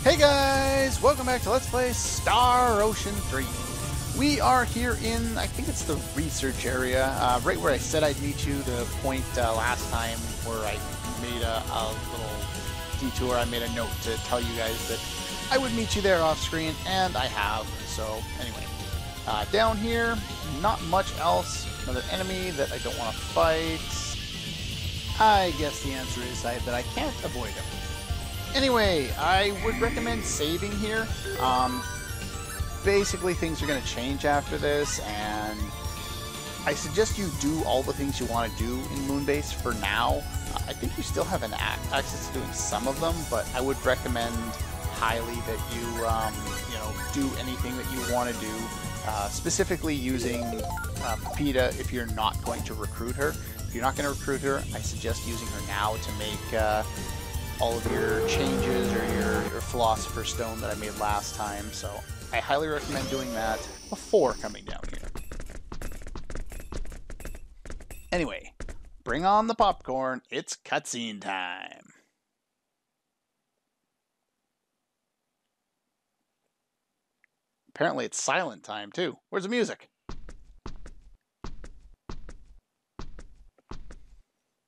Hey guys, welcome back to Let's Play Star Ocean 3. We are here in, I think it's the research area, right where I said I'd meet you, the point last time where I made a little detour. I made a note to tell you guys that I would meet you there off screen, and I have. So anyway, down here, not much else. Another enemy that I don't want to fight. I guess the answer is that I can't avoid him. Anyway, I would recommend saving here. Basically, things are going to change after this, and I suggest you do all the things you want to do in Moonbase for now. I think you still have access to doing some of them, but I would recommend highly that you, do anything that you want to do. Specifically using Pepita if you're not going to recruit her. If you're not going to recruit her, I suggest using her now to make all of your changes or your Philosopher's Stone that I made last time. So I highly recommend doing that before coming down here. Anyway, bring on the popcorn. It's cutscene time. Apparently it's silent time too. Where's the music?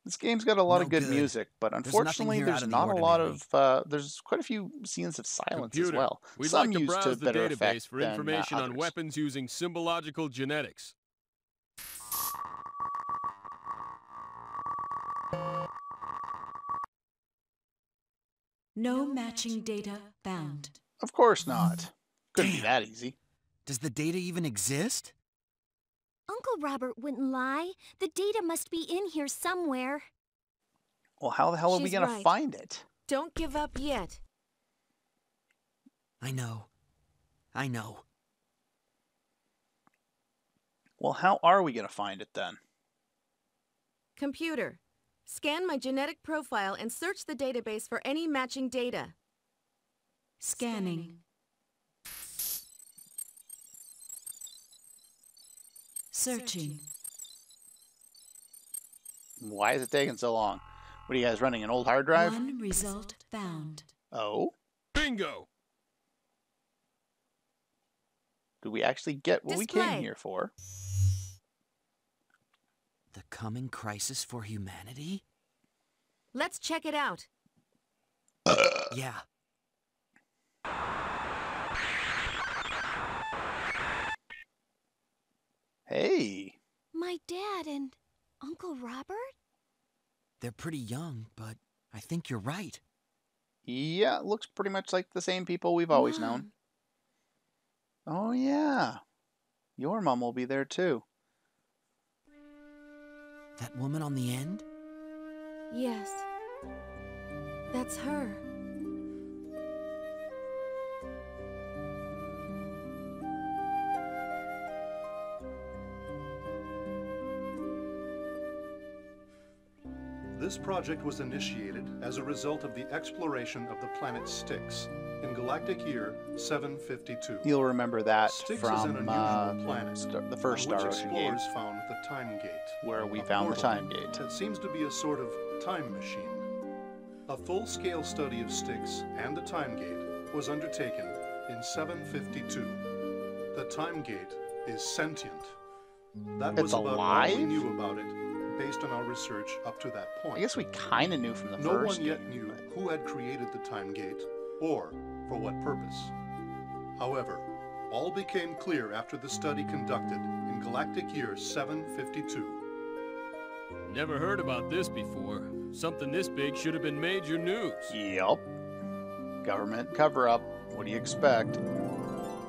This game's got a lot of good music, but unfortunately there's not a lot of, there's quite a few scenes of silence as well. We'd Some like to used browse to the better database effect for than information on others. weapons using symbological genetics. No matching data found. Of course not. Couldn't be that easy. Does the data even exist? Uncle Robert wouldn't lie. The data must be in here somewhere. Well, how the hell are we She's going to right. find it? Don't give up yet. I know. I know. Well, how are we going to find it then? Computer, scan my genetic profile and search the database for any matching data. Scanning. Searching. Why is it taking so long? What are you guys running, an old hard drive? One result found. Oh? Bingo! Did we actually get what we came Display. here for? The coming crisis for humanity? Let's check it out. Yeah. Hey! My dad and Uncle Robert? They're pretty young, but I think you're right. Yeah, it looks pretty much like the same people we've always known. Oh yeah. Your mom will be there too. That woman on the end? Yes. That's her. This project was initiated as a result of the exploration of the planet Styx in galactic year 752. You'll remember that Styx from is an unusual planet the first on Star which Ocean game, explorers found the Time Gate, where we a found the portal time gate. that seems to be a sort of time machine. A full-scale study of Styx and the Time Gate was undertaken in 752. The Time Gate is sentient. That It's was about all alive? we knew about it, based on our research up to that point. I guess we kind of knew from the No first one yet game, knew but- who had created the Time Gate, or for what purpose. However, all became clear after the study conducted in galactic year 752. Never heard about this before. Something this big should have been major news. Yep. Government cover-up. What do you expect?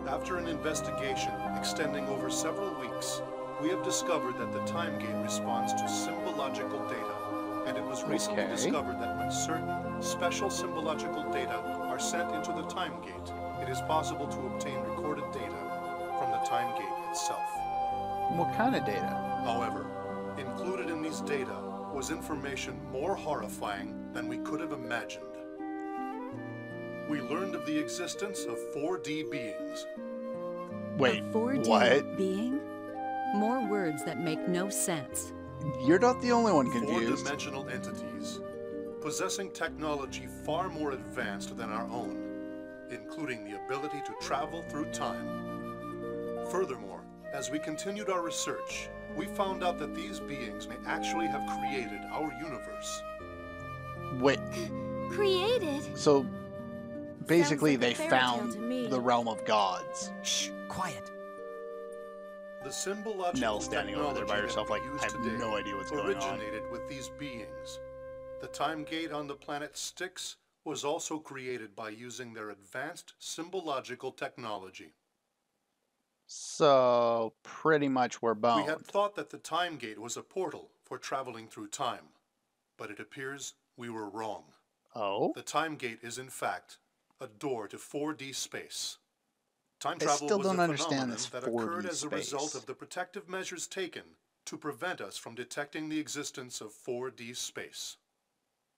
After an investigation extending over several weeks, we have discovered that the Time Gate responds to symbological data, and it was recently Okay. discovered that when certain special symbological data are sent into the Time Gate, it is possible to obtain recorded data from the Time Gate itself. What kind of data? However, included in these data was information more horrifying than we could have imagined. We learned of the existence of 4D beings. Wait, A 4D what? being? More words that make no sense. You're not the only one confused. Four-dimensional entities, possessing technology far more advanced than our own. including the ability to travel through time. Furthermore, as we continued our research, we found out that these beings may actually have created our universe. Wait, Created? so basically like a they fairy tale found to me. the realm of gods. Shh, quiet. The symbological Nell standing over there by technology herself that like, we use I have today no idea what's going on. originated with these beings. The time gate on the planet Styx was also created by using their advanced symbological technology. So, pretty much we're boned. We had thought that the time gate was a portal for traveling through time, but it appears we were wrong. Oh? The time gate is in fact a door to 4D space. Time I travel still was don't a understand phenomenon this that 4D occurred as a result space. of the protective measures taken to prevent us from detecting the existence of 4D space.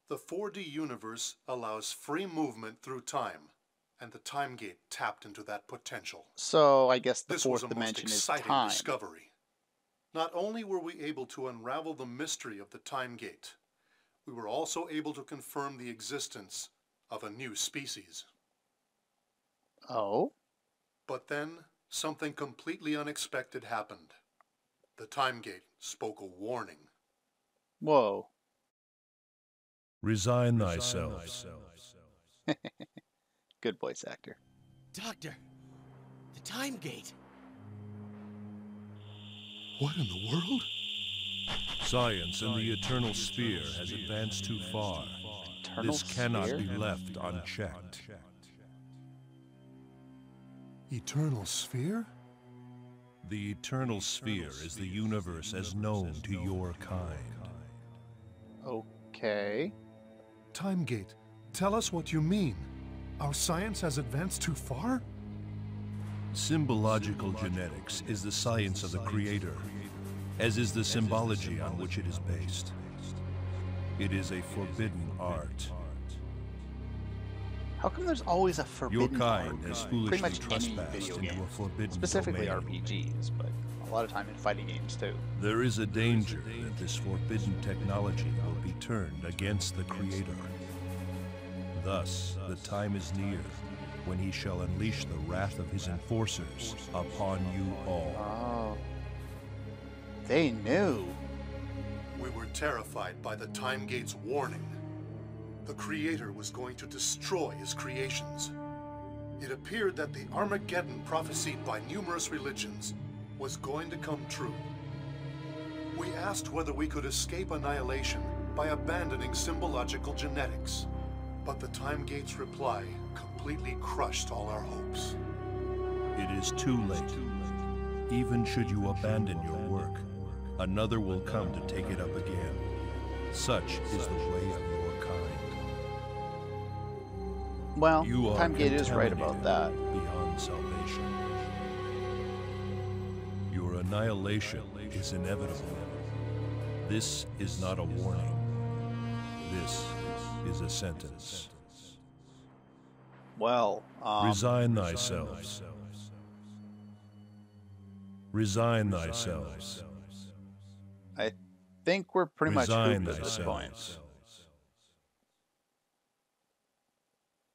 The 4D universe allows free movement through time, and the time gate tapped into that potential. So, I guess the This was fourth a most dimension is exciting time. discovery. Not only were we able to unravel the mystery of the time gate, we were also able to confirm the existence of a new species. Oh? But then, something completely unexpected happened. The time gate spoke a warning. Whoa. Resign thyself. Good voice actor. Doctor, the time gate. What in the world? Science in the eternal sphere has advanced too far. Eternal This cannot sphere? be left unchecked. Eternal sphere? The eternal sphere is the universe as known to your kind. Okay. Time gate, tell us what you mean. Our science has advanced too far? Symbological genetics is the science of the Creator, as is the symbology on which it is based. It is a forbidden art. How come there's always a forbidden Your kind art has in foolishly pretty much any trespassed video into game? a forbidden Specifically domain. RPGs, but a lot of time in fighting games too. There is a danger that this forbidden technology will be turned against the Creator. Thus, the time is near when he shall unleash the wrath of his enforcers upon you all. Oh. They knew. We were terrified by the time gate's warning. The Creator was going to destroy his creations. It appeared that the Armageddon prophesied by numerous religions was going to come true. We asked whether we could escape annihilation by abandoning symbological genetics, but the time gate's reply completely crushed all our hopes. It is too late. Even should you abandon your work, another will come to take it up again. Such is the way of your kind. Well, You are Time Gate is right about that. contaminated beyond salvation. Your annihilation is inevitable. This is not a warning. This is a sentence. Well, Resign thyselves. Resign thyselves. I think we're pretty much Resign hooped at this point. thyselves.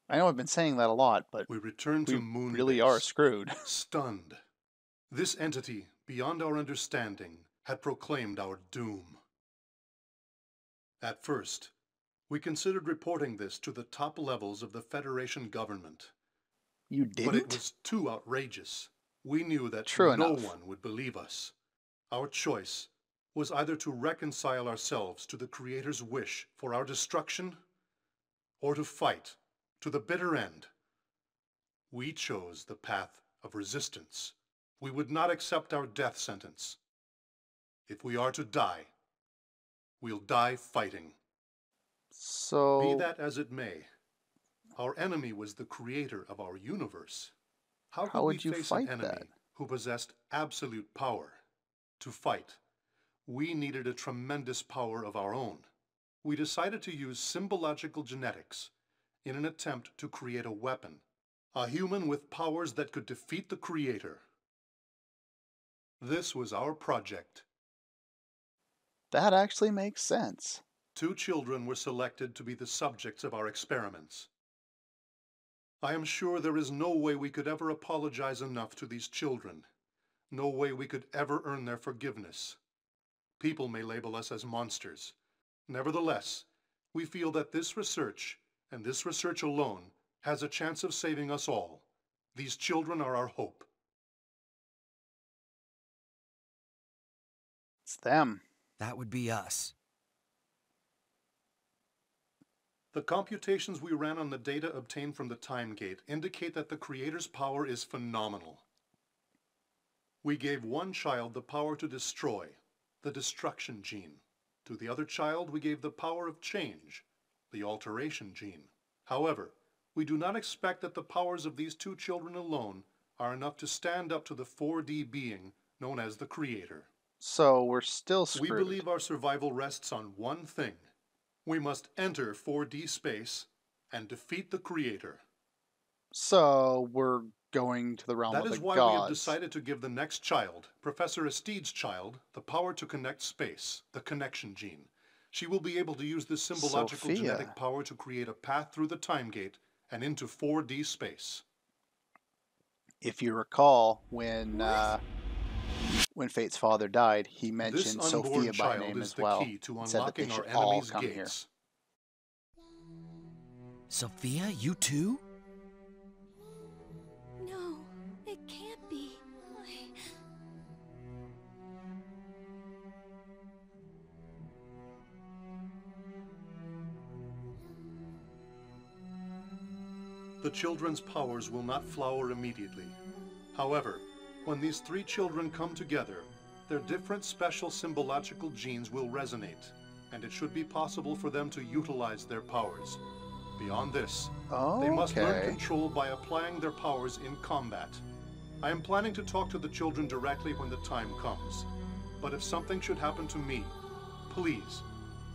I know I've been saying that a lot, but We returned we to Moonbase, really are screwed. stunned. This entity, beyond our understanding, had proclaimed our doom. At first, we considered reporting this to the top levels of the Federation government. You But it didn't? was too outrageous. We knew that True no enough. one would believe us. Our choice was either to reconcile ourselves to the Creator's wish for our destruction, or to fight to the bitter end. We chose the path of resistance. We would not accept our death sentence. If we are to die, we'll die fighting. So, Be that as it may, our enemy was the creator of our universe. How could we would you face fight an enemy that? who possessed absolute power? To fight, we needed a tremendous power of our own. We decided to use symbological genetics in an attempt to create a weapon, a human with powers that could defeat the creator. This was our project. that actually makes sense. 2 children were selected to be the subjects of our experiments. I am sure there is no way we could ever apologize enough to these children. No way we could ever earn their forgiveness. People may label us as monsters. Nevertheless, we feel that this research, and this research alone, has a chance of saving us all. These children are our hope. It's them. That would be us. The computations we ran on the data obtained from the time gate indicate that the Creator's power is phenomenal. We gave one child the power to destroy, the destruction gene. To the other child, we gave the power of change, the alteration gene. However, we do not expect that the powers of these two children alone are enough to stand up to the 4D being known as the Creator. So we're still screwed. We believe our survival rests on one thing. We must enter 4D space and defeat the Creator. So we're going to the realm of the gods. That is why we have decided to give the next child, Professor Estide's child, the power to connect space, the connection gene. She will be able to use this symbological genetic power to create a path through the time gate and into 4D space. If you recall, when Fate's father died, he mentioned Sophia by name as well. Said that they should all come here. Sophia, you too? No, it can't be. The children's powers will not flower immediately. However, when these three children come together, their different special symbological genes will resonate, and it should be possible for them to utilize their powers. Beyond this, they must learn control by applying their powers in combat. I am planning to talk to the children directly when the time comes. But if something should happen to me, please,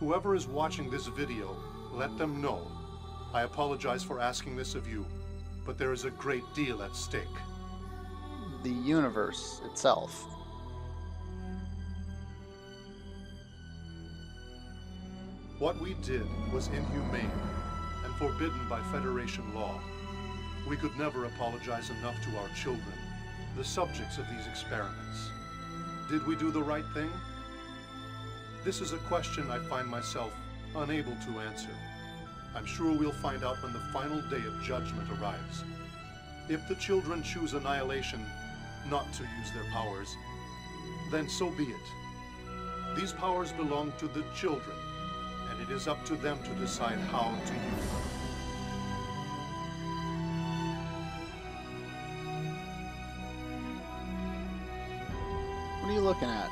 whoever is watching this video, let them know. I apologize for asking this of you, but there is a great deal at stake. The universe itself. What we did was inhumane and forbidden by Federation law. We could never apologize enough to our children, the subjects of these experiments. Did we do the right thing? This is a question I find myself unable to answer. I'm sure we'll find out when the final day of judgment arrives. If the children choose annihilation, not to use their powers, then so be it. These powers belong to the children, and it is up to them to decide how to use them. What are you looking at?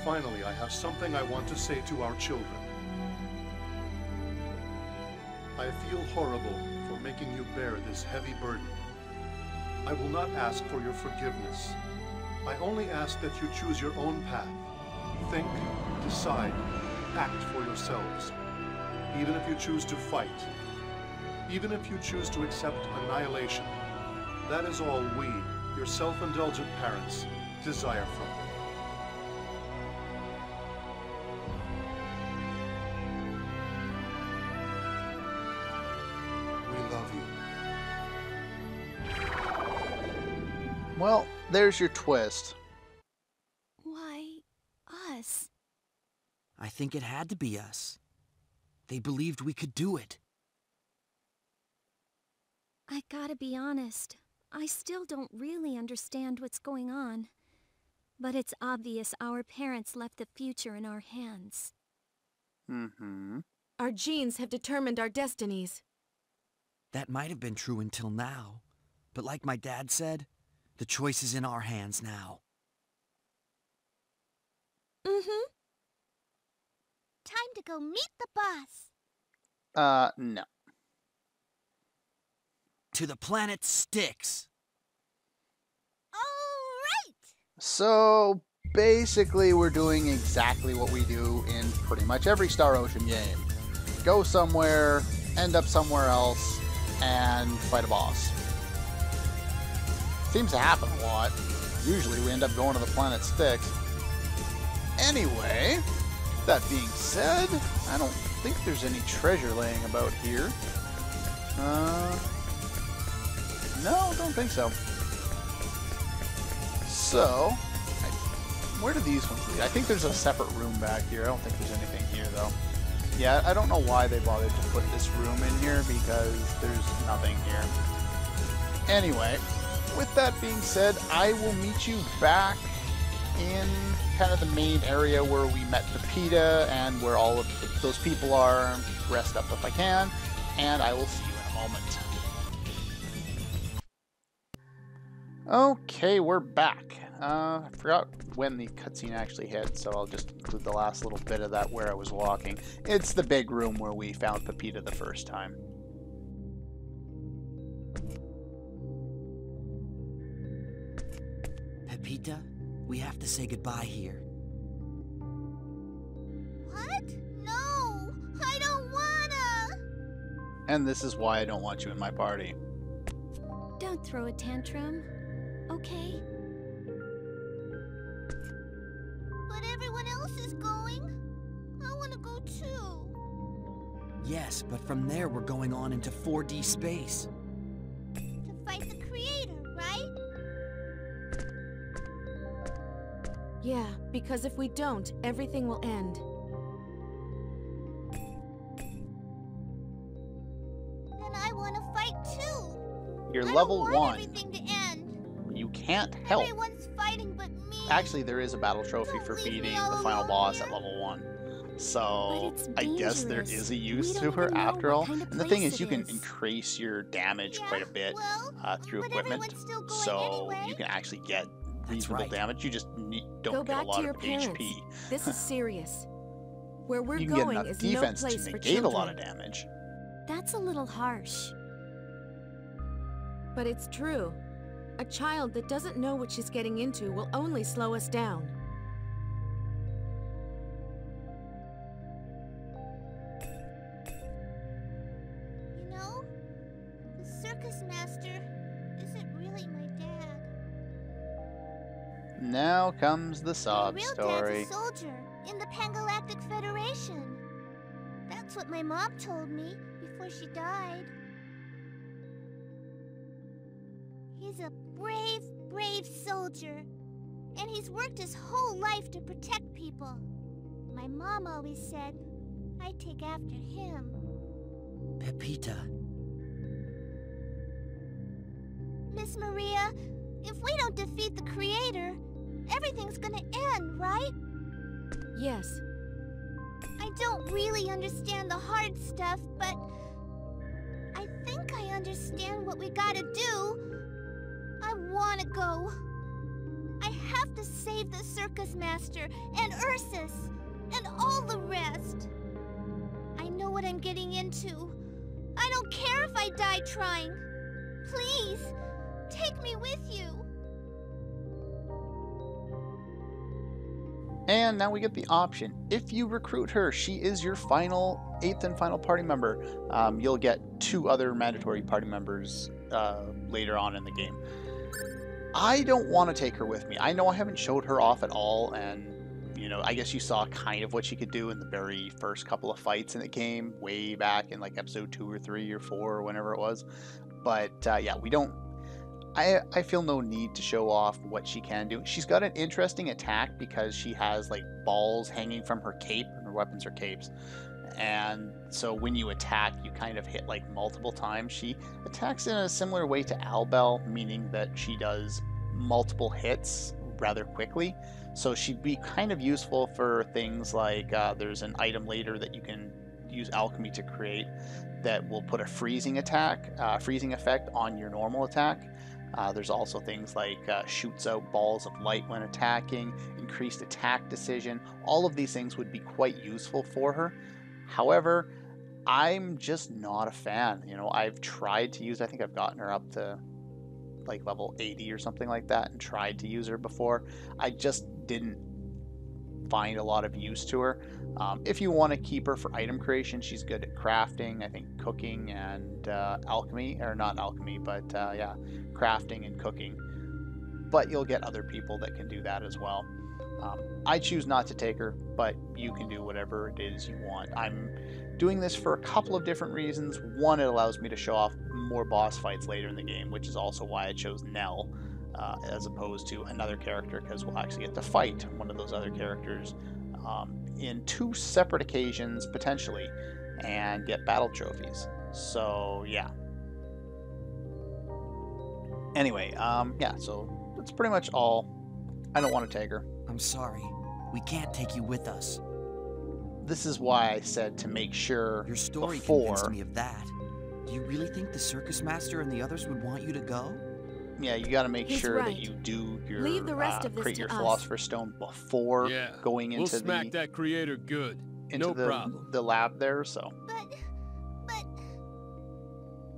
Finally, I have something I want to say to our children. I feel horrible for making you bear this heavy burden. I will not ask for your forgiveness. I only ask that you choose your own path. Think, decide, act for yourselves. Even if you choose to fight, even if you choose to accept annihilation, that is all we, your self-indulgent parents, desire from you. Well, there's your twist. Why us? I think it had to be us. They believed we could do it. I gotta be honest. I still don't really understand what's going on. But it's obvious our parents left the future in our hands. Mm-hmm. Our genes have determined our destinies. That might have been true until now. But like my dad said, the choice is in our hands now. Mm-hmm. Time to go meet the boss. No. To the planet Styx. All right. So, basically we're doing exactly what we do in pretty much every Star Ocean game. Go somewhere, end up somewhere else, and fight a boss. Seems to happen a lot. Usually we end up going to the planet Styx. Anyway, that being said, I don't think there's any treasure laying about here. No, don't think so. So, where do these ones lead? I think there's a separate room back here. I don't think there's anything here, though. Yeah, I don't know why they bothered to put this room in here, because there's nothing here. Anyway, with that being said, I will meet you back in kind of the main area where we met Pepita and where all of those people are. Rest up if I can, and I will see you in a moment. Okay, we're back. I forgot when the cutscene actually hit, so I'll just include the last little bit of that where I was walking. It's the big room where we found Pepita the first time. Pepita, we have to say goodbye here. What? No! I don't wanna! And this is why I don't want you in my party. Don't throw a tantrum, okay? But everyone else is going. I wanna go too. Yes, but from there we're going on into 4D space. To fight the creator, right? Yeah, because if we don't, everything will end. Then I wanna fight too. You're I level don't want 1. everything to end. You can't help. Everyone's fighting but me. Actually, there is a battle trophy for Don't leave me beating all the final alone boss here. at level 1. So, But it's I guess there dangerous. is a We use don't to her even know after what all. kind of And the thing place is, you it can is. increase your damage Yeah, quite a bit well, through but equipment. everyone's still going So, anyway. you can actually get reasonable right. damage. You just don't Go get a back lot to your of parents. HP. This is serious. Where we're You can get going enough is no defense place to for negate a children. lot of damage. That's a little harsh. But it's true. A child that doesn't know what she's getting into will only slow us down. You know, the circus master isn't really my dad. Now comes the My sob real story. dad's a soldier in the Pangalactic Federation. That's what my mom told me before she died. He's a brave, brave soldier, and he's worked his whole life to protect people. My mom always said I'd take after him. Pepita, Miss Maria, if we don't defeat the creator, everything's gonna end, right? Yes, I don't really understand the hard stuff, but I think I understand what we gotta do. I wanna go. I have to save the circus master and Ursus and all the rest. I know what I'm getting into. I don't care if I die trying. Please, take me with you. And now we get the option. If you recruit her, she is your eighth and final party member. You'll get 2 other mandatory party members later on in the game. I don't want to take her with me. I know I haven't showed her off at all, and you know, I guess you saw kind of what she could do in the very first couple of fights in the game, way back in like episode 2 or 3 or 4 or whenever it was. But yeah, we don't. I feel no need to show off what she can do. She's got an interesting attack because she has like balls hanging from her cape, and her weapons are capes. And so when you attack, you kind of hit like multiple times. She attacks in a similar way to Albel, meaning that she does multiple hits rather quickly. So she'd be kind of useful for things like there's an item later that you can use alchemy to create that will put a freezing effect on your normal attack. There's also things like shoots out balls of light when attacking, increased attack decision. All of these things would be quite useful for her. However, I'm just not a fan. You know, I've tried to use, I think I've gotten her up to like level 80 or something like that and tried to use her before. I just didn't find a lot of use to her. If you want to keep her for item creation, she's good at crafting, I think cooking and alchemy, or not alchemy, but yeah, crafting and cooking. But you'll get other people that can do that as well. I choose not to take her, but you can do whatever it is you want. I'm doing this for a couple of different reasons. One, it allows me to show off more boss fights later in the game, which is also why I chose Nell as opposed to another character, because we'll actually get to fight one of those other characters in 2 separate occasions, potentially, and get battle trophies. So, yeah. Anyway, yeah, so that's pretty much all. I don't want to take her. I'm sorry. We can't take you with us. This is why I said to make sure Your story before... convinced me of that. Do you really think the circus master and the others would want you to go? Yeah, you got to make He's sure right. that you do your Leave the rest of this create to your us. philosopher's stone before Yeah, going we'll into smack that creator good. into No problem. the lab there. So But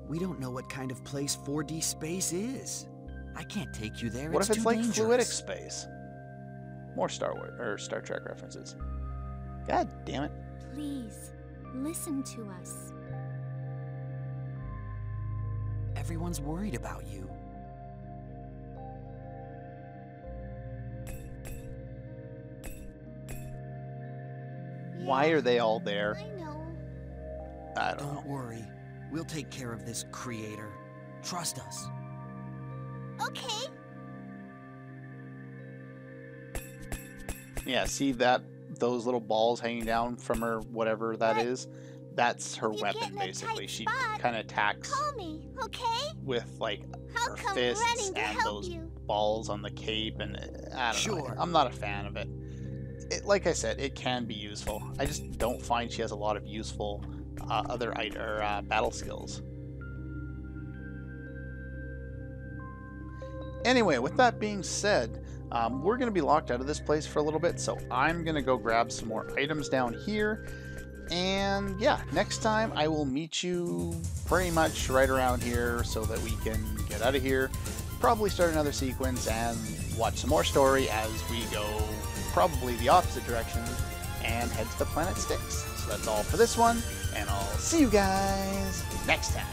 We don't know what kind of place 4D space is. I can't take you there. what if it's too like dangerous. fluidic space? More Star Wars or Star Trek references. God damn it! Please, listen to us. Everyone's worried about you. Why are they all there? I know. I don't know. Don't worry. We'll take care of this creator. Trust us. Okay. Yeah, see that those little balls hanging down from her, whatever that But is. That's her if you weapon, get in a basically. tight She spot, kind of attacks Call me, okay? with like I'll her come fists running to and help those you. balls on the cape, and I don't know. Sure. I'm not a fan of it. Like I said, it can be useful. I just don't find she has a lot of useful other battle skills. Anyway, with that being said, we're going to be locked out of this place for a little bit, so I'm going to go grab some more items down here. And yeah, next time I will meet you pretty much right around here so that we can get out of here, probably start another sequence and watch some more story as we go probably the opposite direction and head to the planet Styx. So that's all for this one, and I'll see you guys next time.